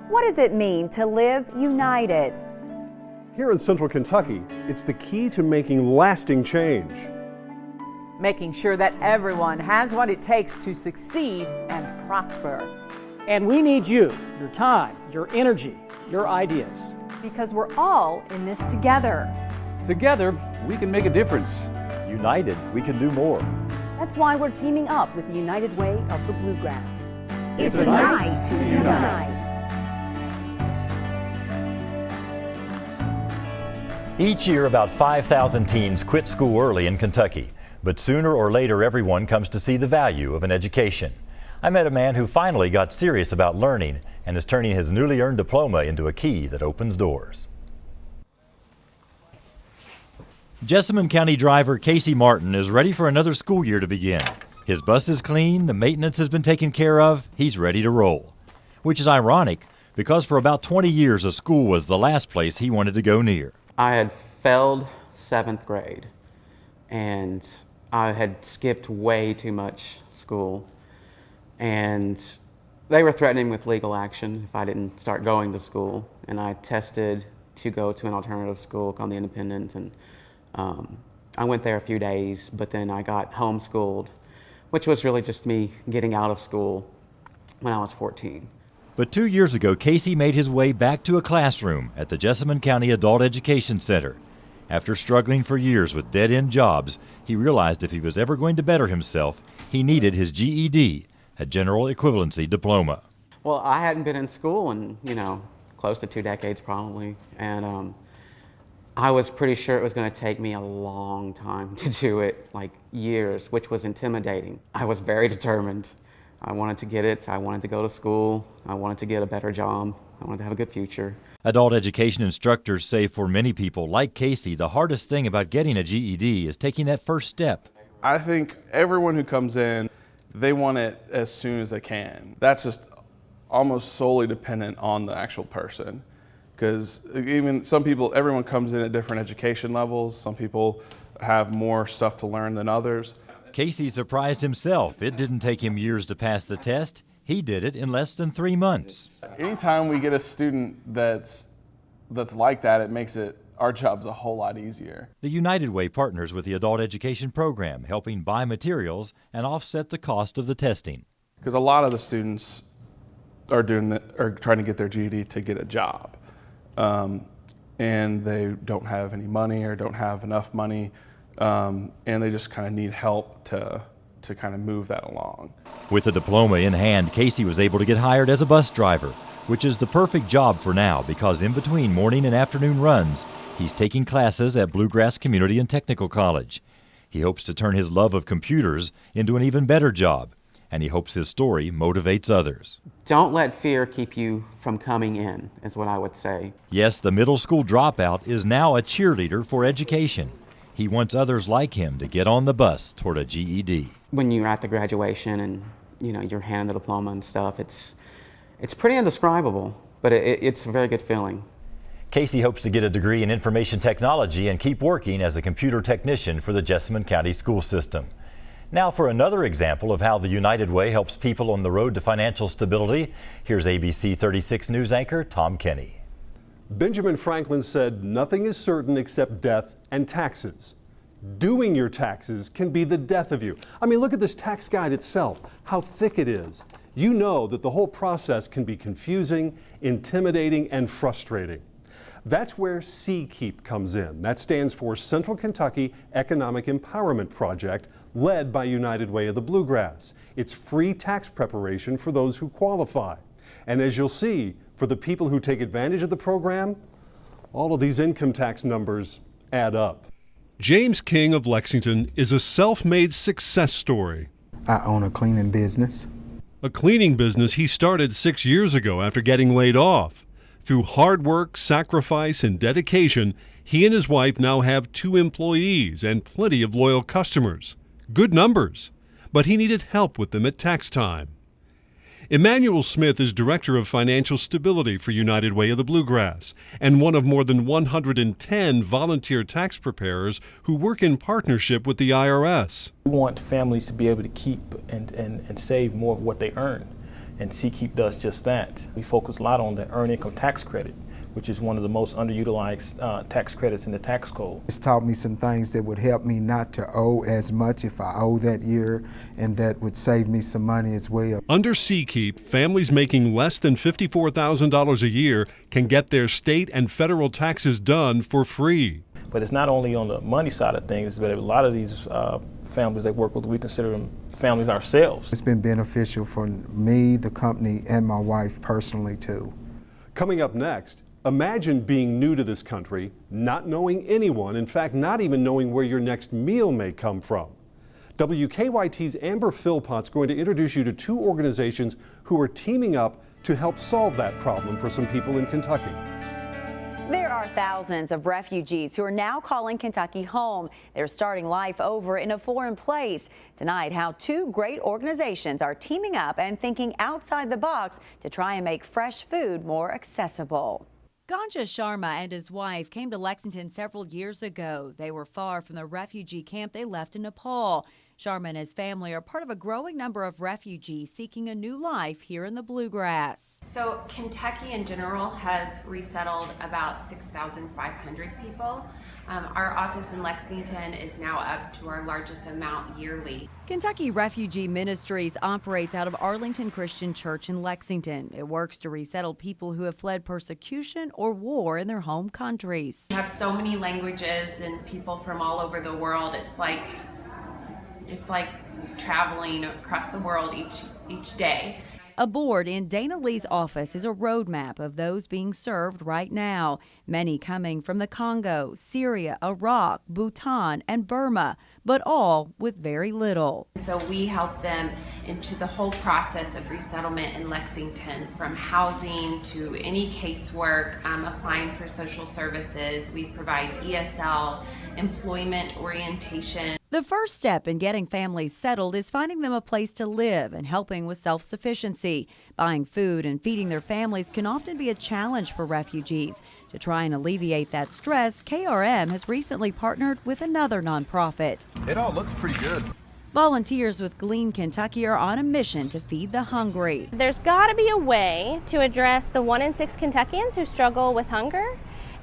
What does it mean to live united? Here in Central Kentucky, it's the key to making lasting change. Making sure that everyone has what it takes to succeed and prosper. And we need you, your time, your energy, your ideas. Because we're all in this together. Together, we can make a difference. United, we can do more. That's why we're teaming up with the United Way of the Bluegrass. It's a night to unite. Each year, about 5,000 teens quit school early in Kentucky. But sooner or later, everyone comes to see the value of an education. I met a man who finally got serious about learning and is turning his newly earned diploma into a key that opens doors. Jessamine County driver Casey Martin is ready for another school year to begin. His bus is clean, the maintenance has been taken care of, he's ready to roll. Which is ironic because for about 20 years a school was the last place he wanted to go near. I had failed 7th grade and I had skipped way too much school, and they were threatening with legal action if I didn't start going to school. And I tested to go to an alternative school called the Independent, and I went there a few days, but then I got homeschooled, which was really just me getting out of school when I was 14. But 2 years ago, Casey made his way back to a classroom at the Jessamine County Adult Education Center. After struggling for years with dead-end jobs, he realized if he was ever going to better himself, he needed his GED, a general equivalency diploma. Well, I hadn't been in school in, close to 2 decades probably, and I was pretty sure it was going to take me a long time to do it, like years, which was intimidating. I was very determined. I wanted to get it. I wanted to go to school. I wanted to get a better job. I wanted to have a good future. Adult education instructors say for many people like Casey, the hardest thing about getting a GED is taking that first step. I think everyone who comes in, they want it as soon as they can. That's just almost solely dependent on the actual person. Because even everyone comes in at different education levels. Some people have more stuff to learn than others. Casey surprised himself. It didn't take him years to pass the test. He did it in less than 3 months. Anytime we get a student that's like that, it makes our jobs a whole lot easier. The United Way partners with the Adult Education Program, helping buy materials and offset the cost of the testing. Because a lot of the students are trying to get their GED to get a job. And they don't have any money or don't have enough money, and they just kind of need help to kind of move that along. With a diploma in hand, Casey was able to get hired as a bus driver, which is the perfect job for now because in between morning and afternoon runs, he's taking classes at Bluegrass Community and Technical College. He hopes to turn his love of computers into an even better job, and he hopes his story motivates others. Don't let fear keep you from coming in, is what I would say. Yes, the middle school dropout is now a cheerleader for education. He wants others like him to get on the bus toward a GED. When you're at the graduation and you're handed the diploma and stuff, it's pretty indescribable, but it's a very good feeling. Casey hopes to get a degree in information technology and keep working as a computer technician for the Jessamine County school system. Now for another example of how the United Way helps people on the road to financial stability, here's ABC 36 News anchor Tom Kenny. Benjamin Franklin said, "Nothing is certain except death and taxes. Doing your taxes can be the death of you." I mean, look at this tax guide itself, how thick it is. You know that the whole process can be confusing, intimidating, and frustrating. That's where CKEEP comes in. That stands for Central Kentucky Economic Empowerment Project, led by United Way of the Bluegrass. It's free tax preparation for those who qualify. And as you'll see, for the people who take advantage of the program, all of these income tax numbers add up. James King of Lexington is a self-made success story. I own a cleaning business. A cleaning business he started 6 years ago after getting laid off. Through hard work, sacrifice, and dedication, he and his wife now have 2 employees and plenty of loyal customers. Good numbers, but he needed help with them at tax time. Emmanuel Smith is Director of Financial Stability for United Way of the Bluegrass and one of more than 110 volunteer tax preparers who work in partnership with the IRS. We want families to be able to keep and save more of what they earn. and SeaKeep does just that. We focus a lot on the earned income tax credit, which is one of the most underutilized tax credits in the tax code. It's taught me some things that would help me not to owe as much if I owe that year, and that would save me some money as well. Under SeaKeep, families making less than $54,000 a year can get their state and federal taxes done for free. But it's not only on the money side of things, but a lot of these families that work with, we consider them families ourselves. It's been beneficial for me, the company, and my wife personally too. Coming up next, imagine being new to this country, not knowing anyone, in fact, not even knowing where your next meal may come from. WKYT's Amber Philpott's going to introduce you to two organizations who are teaming up to help solve that problem for some people in Kentucky. There are thousands of refugees who are now calling Kentucky home. They're starting life over in a foreign place. Tonight, how two great organizations are teaming up and thinking outside the box to try and make fresh food more accessible. Ganja Sharma and his wife came to Lexington several years ago. They were far from the refugee camp they left in Nepal. Sharma and his family are part of a growing number of refugees seeking a new life here in the Bluegrass. So Kentucky in general has resettled about 6,500 people. Our office in Lexington is now up to our largest amount yearly. Kentucky Refugee Ministries operates out of Arlington Christian Church in Lexington. It works to resettle people who have fled persecution or war in their home countries. We have so many languages and people from all over the world. It's like traveling across the world each day. A board in Dana Lee's office is a roadmap of those being served right now, many coming from the Congo, Syria, Iraq, Bhutan, and Burma, but all with very little. So we help them into the whole process of resettlement in Lexington, from housing to any casework, applying for social services. We provide ESL, employment orientation. The first step in getting families settled is finding them a place to live and helping with self-sufficiency. Buying food and feeding their families can often be a challenge for refugees. To try and alleviate that stress, KRM has recently partnered with another nonprofit. It all looks pretty good. Volunteers with Glean Kentucky are on a mission to feed the hungry. There's got to be a way to address the 1 in 6 Kentuckians who struggle with hunger,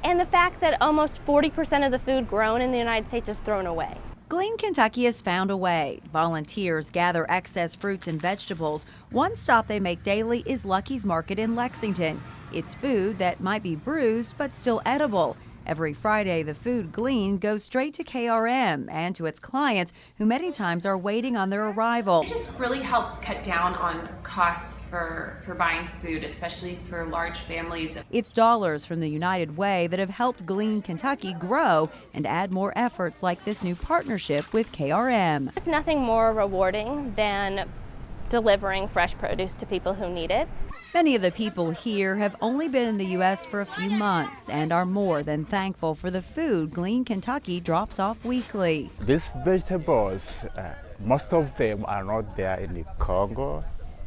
and the fact that almost 40% of the food grown in the United States is thrown away. Glean Kentucky has found a way. Volunteers gather excess fruits and vegetables. One stop they make daily is Lucky's Market in Lexington. It's food that might be bruised but still edible. Every Friday, the food gleaned goes straight to KRM and to its clients, who many times are waiting on their arrival. It just really helps cut down on costs for buying food, especially for large families. It's dollars from the United Way that have helped Glean Kentucky grow and add more efforts like this new partnership with KRM. There's nothing more rewarding than delivering fresh produce to people who need it. Many of the people here have only been in the U.S. for a few months and are more than thankful for the food Glean Kentucky drops off weekly. These vegetables, most of them are not there in the Congo,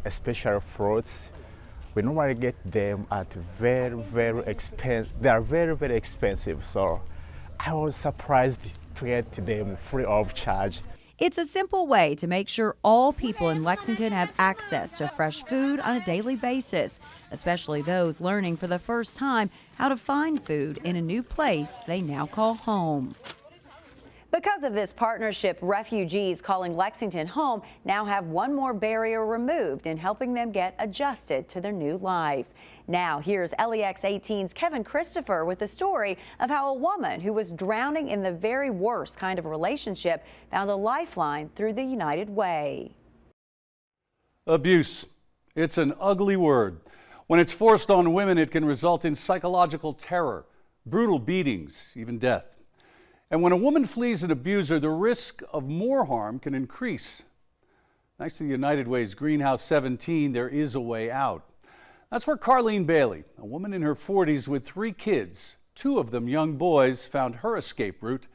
especially fruits. We normally get them at very expensive. They are very expensive, so I was surprised to get them free of charge. It's a simple way to make sure all people in Lexington have access to fresh food on a daily basis, especially those learning for the first time how to find food in a new place they now call home. Because of this partnership, refugees calling Lexington home now have one more barrier removed in helping them get adjusted to their new life. Now, here's LEX 18's Kevin Christopher with the story of how a woman who was drowning in the very worst kind of relationship found a lifeline through the United Way. Abuse. It's an ugly word. When it's forced on women, it can result in psychological terror, brutal beatings, even death. And when a woman flees an abuser, the risk of more harm can increase. Thanks to the United Way's Greenhouse 17, there is a way out. That's where Carlene Bailey, a woman in her 40s with 3 kids, 2 of them young boys, found her escape route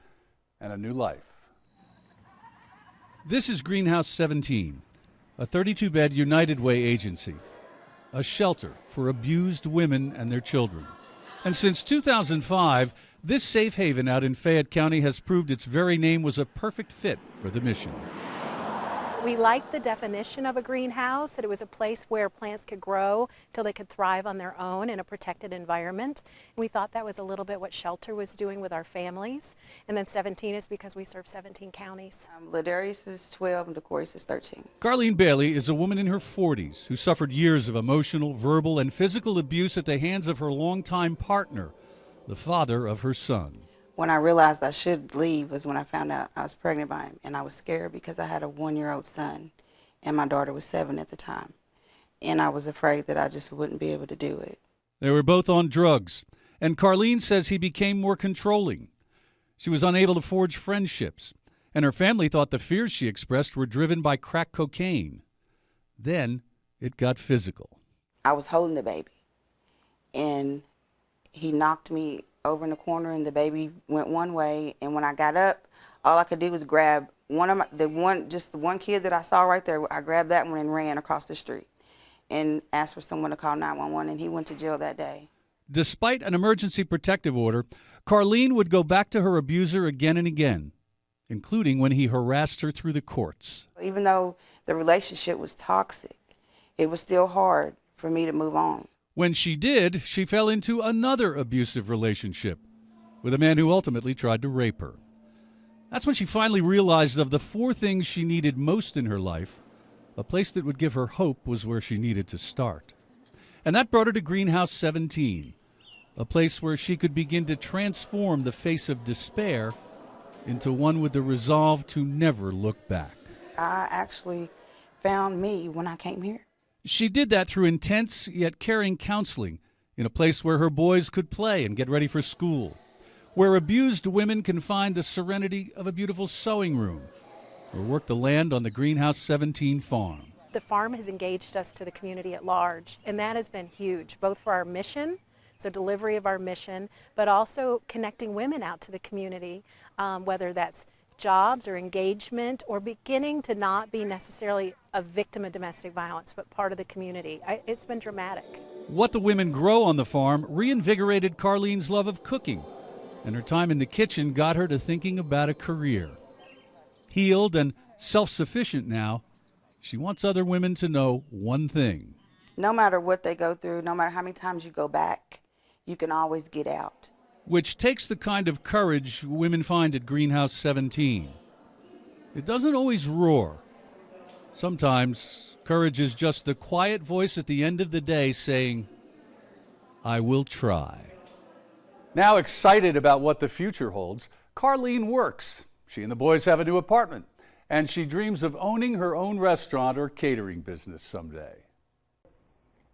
and a new life. This is Greenhouse 17, a 32-bed United Way agency, a shelter for abused women and their children. And since 2005, this safe haven out in Fayette County has proved its very name was a perfect fit for the mission. We liked the definition of a greenhouse, that it was a place where plants could grow till they could thrive on their own in a protected environment. We thought that was a little bit what Shelter was doing with our families. And then 17 is because we serve 17 counties. Ladarius is 12 and DeCorius is 13. Carlene Bailey is a woman in her 40s who suffered years of emotional, verbal, and physical abuse at the hands of her longtime partner, the father of her son. When I realized I should leave was when I found out I was pregnant by him, and I was scared because I had a 1-year-old son and my daughter was 7 at the time, and I was afraid that I just wouldn't be able to do it. They were both on drugs, and Carlene says he became more controlling. She was unable to forge friendships, and her family thought the fears she expressed were driven by crack cocaine. Then it got physical. I was holding the baby, and he knocked me over in the corner, and the baby went one way, and when I got up, all I could do was grab the one kid that I saw right there. I grabbed that one and ran across the street and asked for someone to call 911, and he went to jail that day. Despite an emergency protective order, Carlene would go back to her abuser again and again, including when he harassed her through the courts. Even though the relationship was toxic, it was still hard for me to move on. When she did, she fell into another abusive relationship with a man who ultimately tried to rape her. That's when she finally realized of the 4 things she needed most in her life, a place that would give her hope was where she needed to start. And that brought her to Greenhouse 17, a place where she could begin to transform the face of despair into one with the resolve to never look back. I actually found me when I came here. She did that through intense yet caring counseling in a place where her boys could play and get ready for school, where abused women can find the serenity of a beautiful sewing room, or work the land on the Greenhouse 17 farm. The farm has engaged us to the community at large, and that has been huge, both for our mission, so delivery of our mission, but also connecting women out to the community, whether that's jobs or engagement or beginning to not be necessarily a victim of domestic violence, but part of the community. It's been dramatic. What the women grow on the farm reinvigorated Carlene's love of cooking, and her time in the kitchen got her to thinking about a career. Healed and self-sufficient now, she wants other women to know one thing. No matter what they go through, no matter how many times you go back, you can always get out. Which takes the kind of courage women find at Greenhouse 17. It doesn't always roar. Sometimes courage is just the quiet voice at the end of the day saying, I will try. Now excited about what the future holds, Carlene works. She and the boys have a new apartment, and she dreams of owning her own restaurant or catering business someday.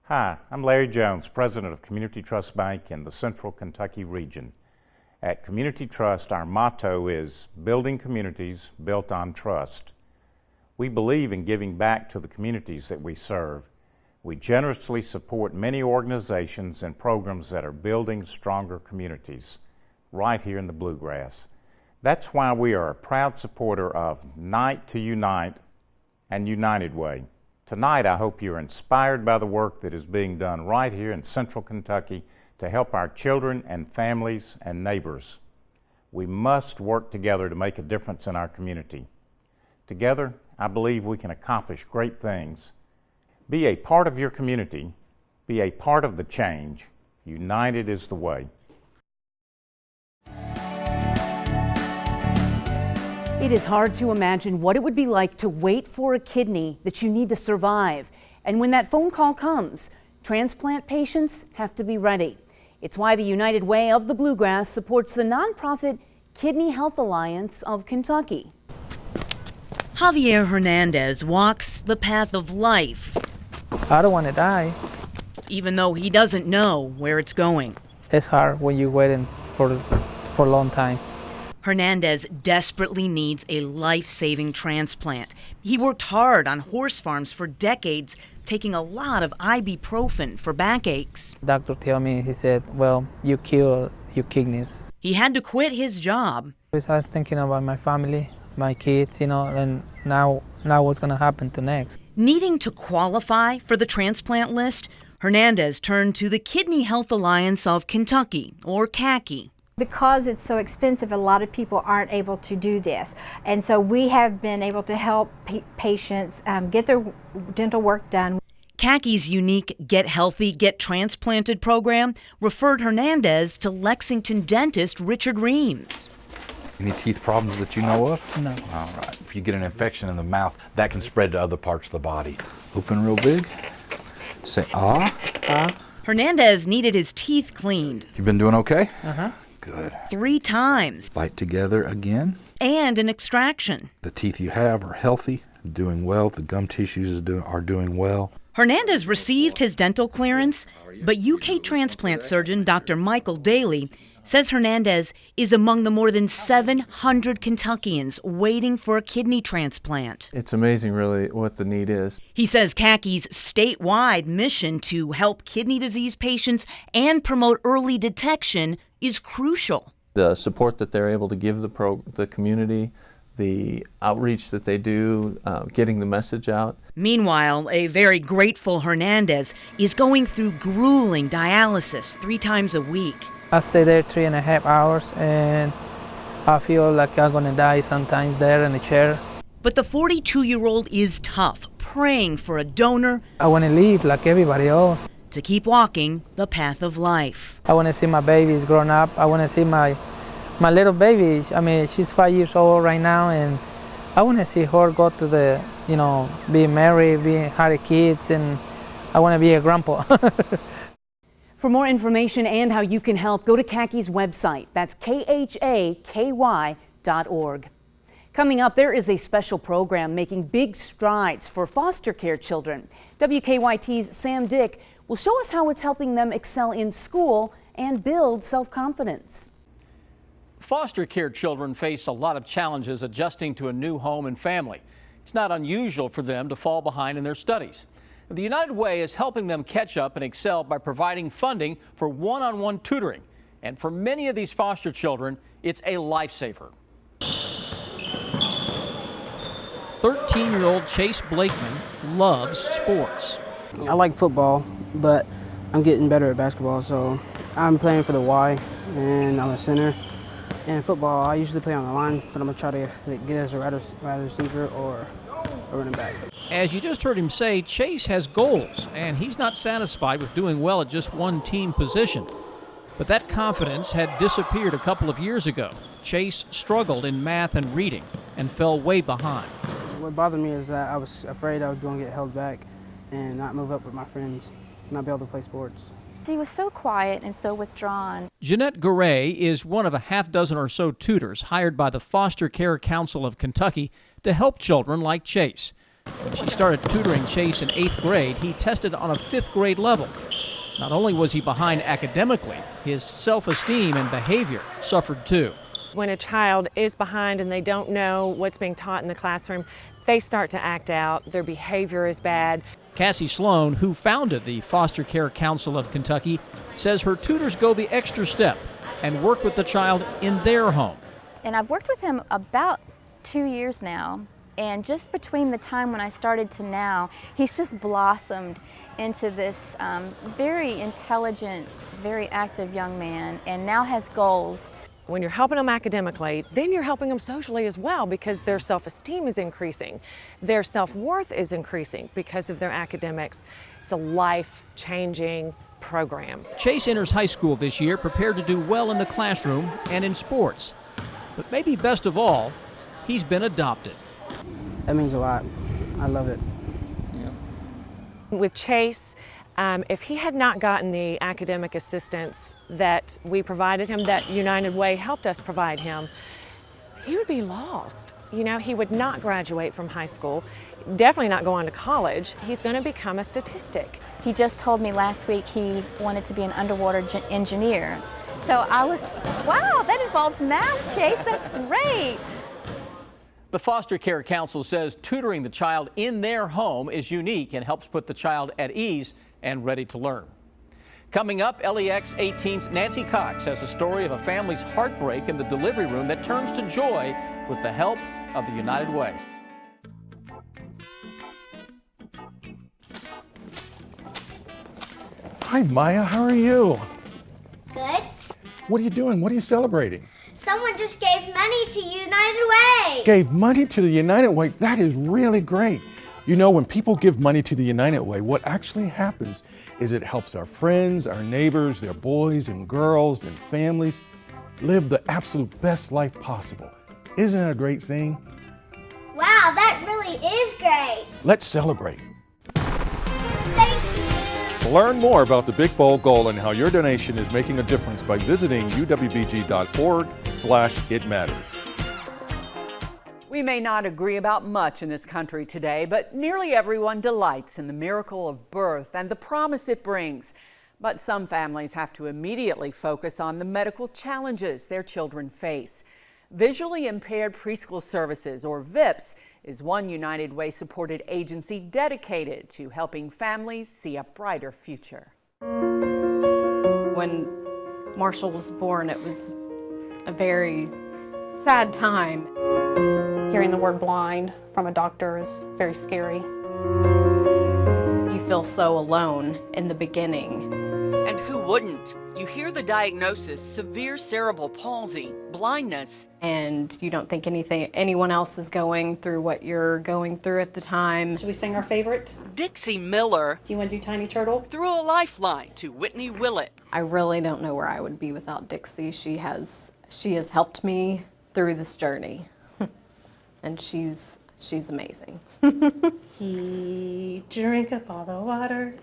Hi, I'm Larry Jones, president of Community Trust Bank in the Central Kentucky region. At Community Trust, our motto is building communities built on trust. We believe in giving back to the communities that we serve. We generously support many organizations and programs that are building stronger communities right here in the Bluegrass. That's why we are a proud supporter of Night to Unite and United Way. Tonight, I hope you're inspired by the work that is being done right here in Central Kentucky to help our children and families and neighbors. We must work together to make a difference in our community. Together, I believe we can accomplish great things. Be a part of your community. Be a part of the change. United is the way. It is hard to imagine what it would be like to wait for a kidney that you need to survive. And when that phone call comes, transplant patients have to be ready. It's why the United Way of the Bluegrass supports the nonprofit Kidney Health Alliance of Kentucky. Javier Hernandez walks the path of life, I don't want to die. even though he doesn't know where it's going. It's hard when you're waiting for a long time. Hernandez desperately needs a life-saving transplant. He worked hard on horse farms for decades, taking a lot of ibuprofen for backaches. Doctor told me, he said, well, you kill your kidneys. He had to quit his job. I was thinking about my family, my kids, and now what's going to happen to next. Needing to qualify for the transplant list, Hernandez turned to the Kidney Health Alliance of Kentucky, or KAKI. Because it's so expensive, a lot of people aren't able to do this. And so we have been able to help patients get their dental work done. CACI's unique Get Healthy, Get Transplanted program referred Hernandez to Lexington dentist Richard Reams. Any teeth problems that you know of? No. All right. If you get an infection in the mouth, that can spread to other parts of the body. Open real big. Say ah. Ah. Hernandez needed his teeth cleaned. You been doing okay? Uh-huh. Good. 3 times. Bite together again. And an extraction. The teeth you have are healthy, doing well. The gum tissues are doing well. Hernandez received his dental clearance, but UK transplant surgeon Dr. Michael Daly says Hernandez is among the more than 700 Kentuckians waiting for a kidney transplant. It's amazing, really, what the need is. He says CACI's statewide mission to help kidney disease patients and promote early detection is crucial. The support that they're able to give the community, the outreach that they do, getting the message out. Meanwhile, a very grateful Hernandez is going through grueling dialysis 3 times a week. I stay there 3.5 hours and I feel like I'm gonna die sometimes there in the chair. But the 42-year-old is tough, praying for a donor. I wanna live like everybody else. To keep walking the path of life. I wanna see my babies grown up. I wanna see my little baby. I mean, she's 5 years old right now, and I wanna see her go to the, be married, have kids, and I wanna be a grandpa. For more information and how you can help, go to CACI's website. That's KHAKY.org. Coming up, there is a special program making big strides for foster care children. WKYT's Sam Dick will show us how it's helping them excel in school and build self-confidence. Foster care children face a lot of challenges adjusting to a new home and family. It's not unusual for them to fall behind in their studies. The United Way is helping them catch up and excel by providing funding for one-on-one tutoring. And for many of these foster children, it's a lifesaver. 13-year-old Chase Blakeman loves sports. I like football, but I'm getting better at basketball, so I'm playing for the Y, and I'm a center. And football, I usually play on the line, but I'm going to try to get as a wide receiver or a running back. As you just heard him say, Chase has goals, and he's not satisfied with doing well at just one team position. But that confidence had disappeared a couple of years ago. Chase struggled in math and reading and fell way behind. What bothered me is that I was afraid I was going to get held back and not move up with my friends, not be able to play sports. He was so quiet and so withdrawn. Jeanette Garay is one of a half dozen or so tutors hired by the Foster Care Council of Kentucky to help children like Chase. When she started tutoring Chase in 8th grade, he tested on a 5th grade level. Not only was he behind academically, his self-esteem and behavior suffered too. When a child is behind and they don't know what's being taught in the classroom, they start to act out. Their behavior is bad. Cassie Sloan, who founded the Foster Care Council of Kentucky, says her tutors go the extra step and work with the child in their home. And I've worked with him about 2 years now. And just between the time when I started to now, he's just blossomed into this very intelligent, very active young man, and now has goals. When you're helping them academically, then you're helping them socially as well, because their self-esteem is increasing. Their self-worth is increasing because of their academics. It's a life-changing program. Chase enters high school this year prepared to do well in the classroom and in sports. But maybe best of all, he's been adopted. That means a lot. I love it. With Chase, if he had not gotten the academic assistance that we provided him, that United Way helped us provide him, he would be lost. You know, he would not graduate from high school, definitely not go on to college. He's going to become a statistic. He just told me last week he wanted to be an underwater engineer. So I was, wow, that involves math, Chase, that's great. The Foster Care Council says tutoring the child in their home is unique and helps put the child at ease and ready to learn. Coming up, LEX 18's Nancy Cox has a story of a family's heartbreak in the delivery room that turns to joy with the help of the United Way. Hi, Maya. How are you? Good. What are you doing? What are you celebrating? Someone just gave money to United Way. Gave money to the United Way. That is really great. You know, when people give money to the United Way, what actually happens is it helps our friends, our neighbors, their boys and girls and families live the absolute best life possible. Isn't it a great thing? Wow, that really is great. Let's celebrate. Thank you. Learn more about the Big Bowl Goal and how your donation is making a difference by visiting uwbg.org/itmatters. We may not agree about much in this country today, but nearly everyone delights in the miracle of birth and the promise it brings. But some families have to immediately focus on the medical challenges their children face. Visually Impaired Preschool Services, or VIPS, is one United Way supported agency dedicated to helping families see a brighter future. When Marshall was born, it was a very sad time. Hearing the word blind from a doctor is very scary. You feel so alone in the beginning. And who wouldn't? You hear the diagnosis, severe cerebral palsy, blindness. And you don't think anyone else is going through what you're going through at the time. Should we sing our favorite? Dixie Miller. Do you want to do Tiny Turtle? Threw a lifeline to Whitney Willett. I really don't know where I would be without Dixie. She has helped me through this journey. And she's amazing. He drank up all the water.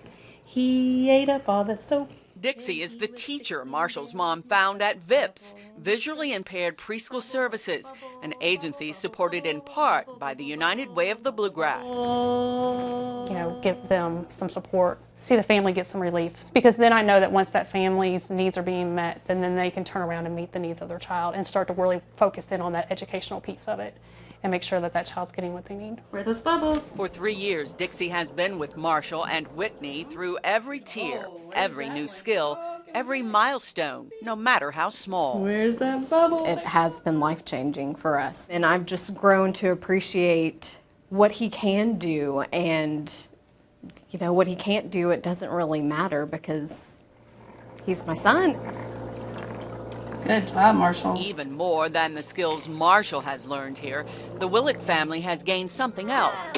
He ate up all the soap. Dixie is the teacher Marshall's mom found at VIPS, Visually Impaired Preschool Services, an agency supported in part by the United Way of the Bluegrass. You know, give them some support, see the family get some relief, because then I know that once that family's needs are being met, then they can turn around and meet the needs of their child and start to really focus in on that educational piece of it and make sure that that child's getting what they need. Where are those bubbles? For 3 years, Dixie has been with Marshall and Whitney through every tier, every new skill, every milestone, no matter how small. Where's that bubble? It has been life-changing for us. And I've just grown to appreciate what he can do, and you know, what he can't do, it doesn't really matter because he's my son. Good job, Marshall. Even more than the skills Marshall has learned here, the Willett family has gained something else.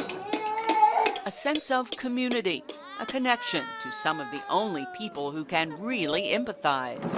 A sense of community, a connection to some of the only people who can really empathize.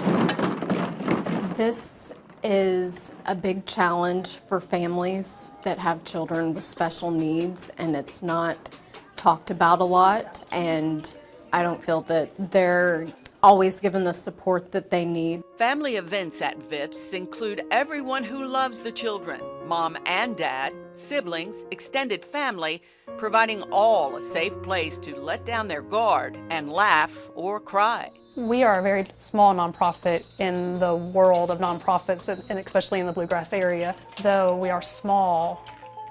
This is a big challenge for families that have children with special needs, and it's not talked about a lot, and I don't feel that they're always given the support that they need. Family events at VIPS include everyone who loves the children, mom and dad, siblings, extended family, providing all a safe place to let down their guard and laugh or cry. We are a very small nonprofit in the world of nonprofits, and especially in the Bluegrass area. Though we are small,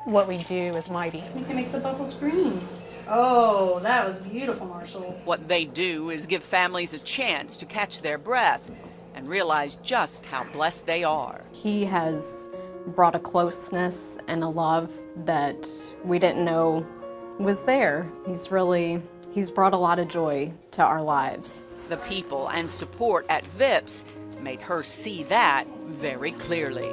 what we do is mighty. We can make the bubbles green. Oh, that was beautiful, Marshall. What they do is give families a chance to catch their breath and realize just how blessed they are. He has brought a closeness and a love that we didn't know was there. He's brought a lot of joy to our lives. The people and support at VIPS made her see that very clearly.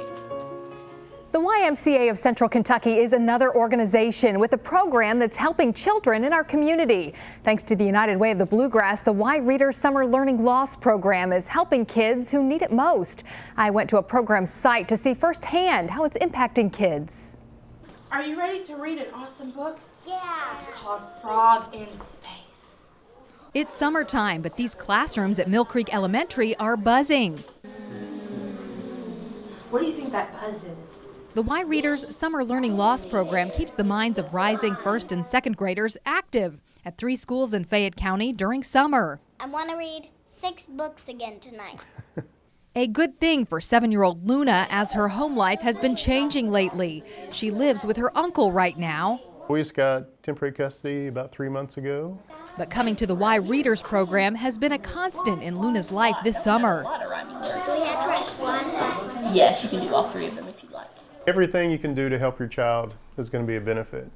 The YMCA of Central Kentucky is another organization with a program that's helping children in our community. Thanks to the United Way of the Bluegrass, the Y Readers Summer Learning Loss program is helping kids who need it most. I went to a program site to see firsthand how it's impacting kids. Are you ready to read an awesome book? Yeah. It's called Frog in Space. It's summertime, but these classrooms at Mill Creek Elementary are buzzing. What do you think that buzz is? The Y Readers Summer Learning Loss program keeps the minds of rising first and second graders active at 3 schools in Fayette County during summer. I want to read 6 books again tonight. A good thing for 7-year-old Luna, as her home life has been changing lately. She lives with her uncle right now. We just got temporary custody about 3 months ago. But coming to the Y Readers program has been a constant in Luna's life this summer. Do we have to write one? Yes, you can do all 3 of them if you'd like. Everything you can do to help your child is going to be a benefit.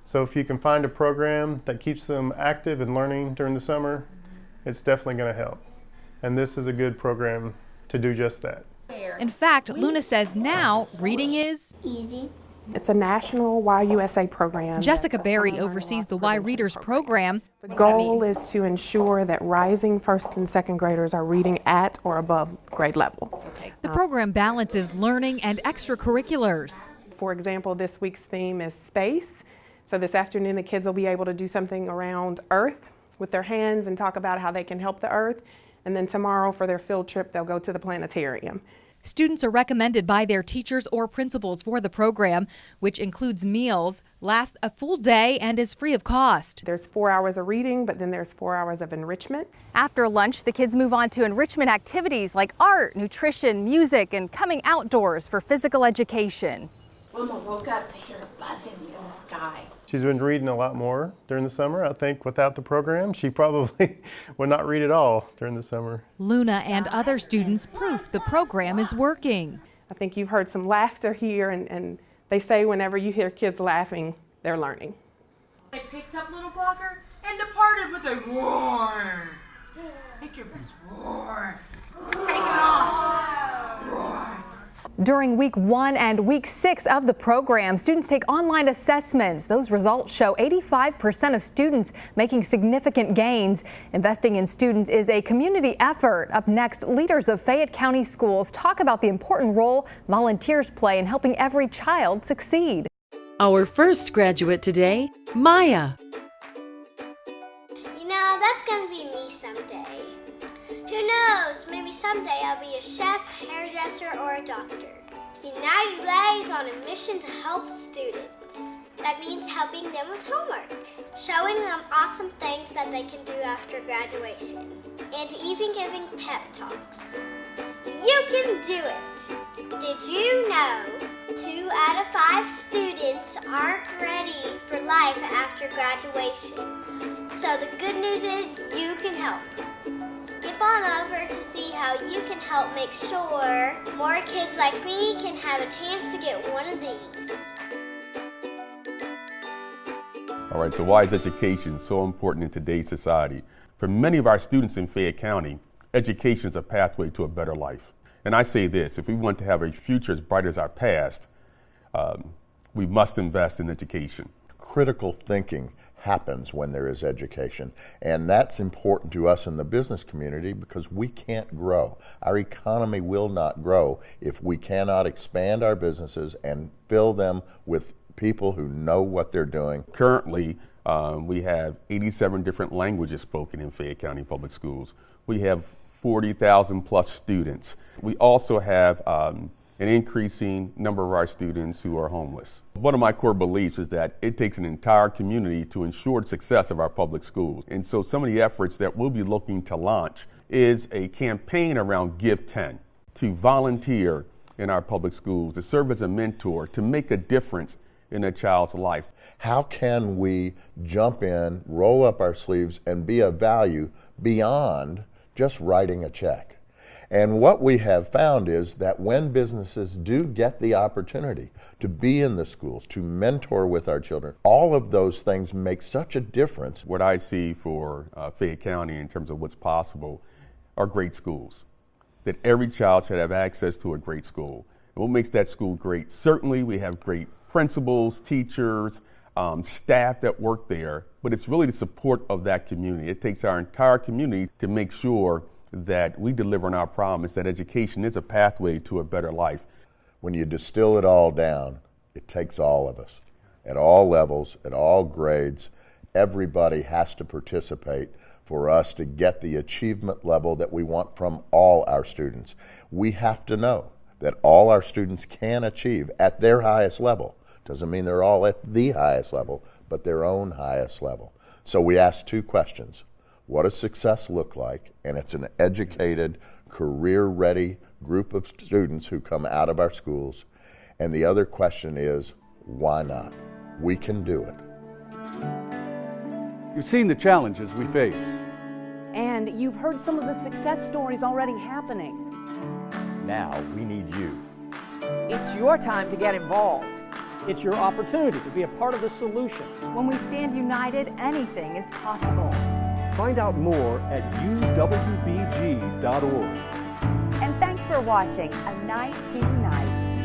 So if you can find a program that keeps them active and learning during the summer, it's definitely going to help. And this is a good program to do just that. In fact, Luna says now reading is easy. It's a national YUSA program. Jessica Berry oversees the Y Readers program. The goal is to ensure that rising first and second graders are reading at or above grade level. The program balances learning and extracurriculars. For example, this week's theme is space. So this afternoon the kids will be able to do something around Earth with their hands and talk about how they can help the Earth. And then tomorrow for their field trip they'll go to the planetarium. Students are recommended by their teachers or principals for the program, which includes meals, lasts a full day, and is free of cost. There's 4 hours of reading, but then there's 4 hours of enrichment. After lunch, the kids move on to enrichment activities like art, nutrition, music, and coming outdoors for physical education. Wilma woke up to hear a buzzing in the sky. She's been reading a lot more during the summer. I think without the program, she probably would not read at all during the summer. Luna and other students proof the program is working. I think you've heard some laughter here, and they say whenever you hear kids laughing, they're learning. I picked up Little Blocker and departed with a roar. Pick your best roar. Take it off. Roar. During week 1 and week 6 of the program, students take online assessments. Those results show 85% of students making significant gains. Investing in students is a community effort. Up next, leaders of Fayette County schools talk about the important role volunteers play in helping every child succeed. Our first graduate today, Maya. You know, that's gonna be me someday. Who knows, maybe someday I'll be a chef, hairdresser, or a doctor. United Way is on a mission to help students. That means helping them with homework, showing them awesome things that they can do after graduation, and even giving pep talks. You can do it! Did you know 2 out of 5 students aren't ready for life after graduation? So the good news is you can help. Skip on over to see how you can help make sure more kids like me can have a chance to get one of these. All right, so why is education so important in today's society? For many of our students in Fayette County, education is a pathway to a better life. And I say this, if we want to have a future as bright as our past, we must invest in education. Critical thinking happens when there is education, and that's important to us in the business community because we can't grow. Our economy will not grow if we cannot expand our businesses and fill them with people who know what they're doing. Currently, we have 87 different languages spoken in Fayette County Public Schools. We have 40,000 plus students. We also have an increasing number of our students who are homeless. One of my core beliefs is that it takes an entire community to ensure the success of our public schools. And so some of the efforts that we'll be looking to launch is a campaign around Give 10, to volunteer in our public schools, to serve as a mentor, to make a difference in a child's life. How can we jump in, roll up our sleeves, and be of value beyond just writing a check? And what we have found is that when businesses do get the opportunity to be in the schools, to mentor with our children, all of those things make such a difference. What I see for Fayette County in terms of what's possible are great schools, that every child should have access to a great school. And what makes that school great? Certainly we have great principals, teachers, staff that work there, but it's really the support of that community. It takes our entire community to make sure that we deliver on our promise that education is a pathway to a better life. When you distill it all down, it takes all of us, at all levels, at all grades. Everybody has to participate for us to get the achievement level that we want from all our students. We have to know that all our students can achieve at their highest level. Doesn't mean they're all at the highest level, but their own highest level. So we ask 2 questions. What does success look like? And it's an educated, career-ready group of students who come out of our schools. And the other question is, why not? We can do it. You've seen the challenges we face. And you've heard some of the success stories already happening. Now we need you. It's your time to get involved. It's your opportunity to be a part of the solution. When we stand united, anything is possible. Find out more at uwbg.org. And thanks for watching A Night to Unite.